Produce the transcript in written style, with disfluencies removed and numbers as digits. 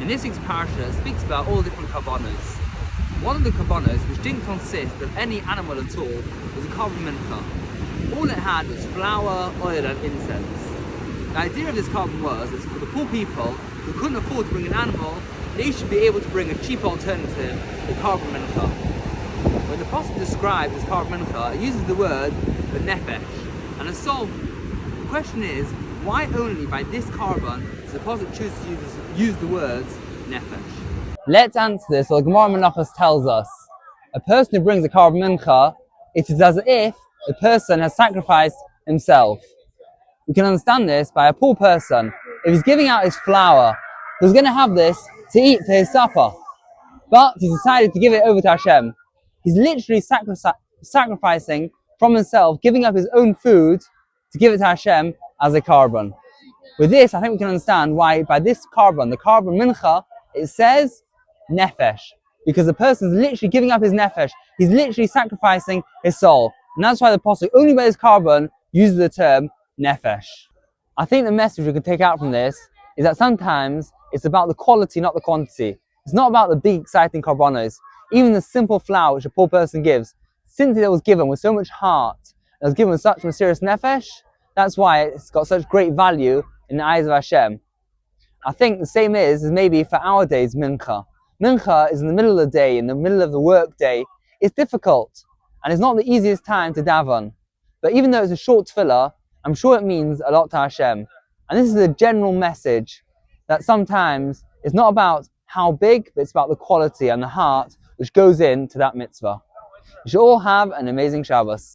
In this week's parasha, it speaks about all different karbanos. One of the karbanos, which didn't consist of any animal at all, was a carbon mincha. All it had was flour, oil and incense. The idea of this carbon was that for the poor people who couldn't afford to bring an animal, they should be able to bring a cheap alternative, the carbon mincha. When the Prophet describes this carbon mincha, it uses the word the nefesh. And the question is, why only by this carbon does the Prophet choose to use the words nefesh? Let's answer this. Well, the Gemara Menachos tells us, a person who brings a carbon mincha, it is as if the person has sacrificed himself. We can understand this by a poor person. If he's giving out his flour, he was going to have this to eat for his supper, but he decided to give it over to Hashem. He's literally sacrificing from himself, giving up his own food to give it to Hashem as a carbon. With this, I think we can understand why by this carbon, the carbon mincha, it says nefesh, because the person is literally giving up his nefesh. He's literally sacrificing his soul, and that's why the Apostle only by his carbon uses the term nefesh. I think the message we can take out from this is that sometimes it's about the quality, not the quantity. It's not about the big, exciting carbonos. Even the simple flour which a poor person gives, since it was given with so much heart, it was given with such mysterious nefesh, that's why it's got such great value in the eyes of Hashem. I think the same is maybe for our days mincha. Mincha is in the middle of the day, in the middle of the work day. It's difficult, and it's not the easiest time to daven. But even though it's a short tefillah, I'm sure it means a lot to Hashem. And this is a general message that sometimes it's not about how big, but it's about the quality and the heart which goes into that mitzvah. You should all have an amazing Shabbos.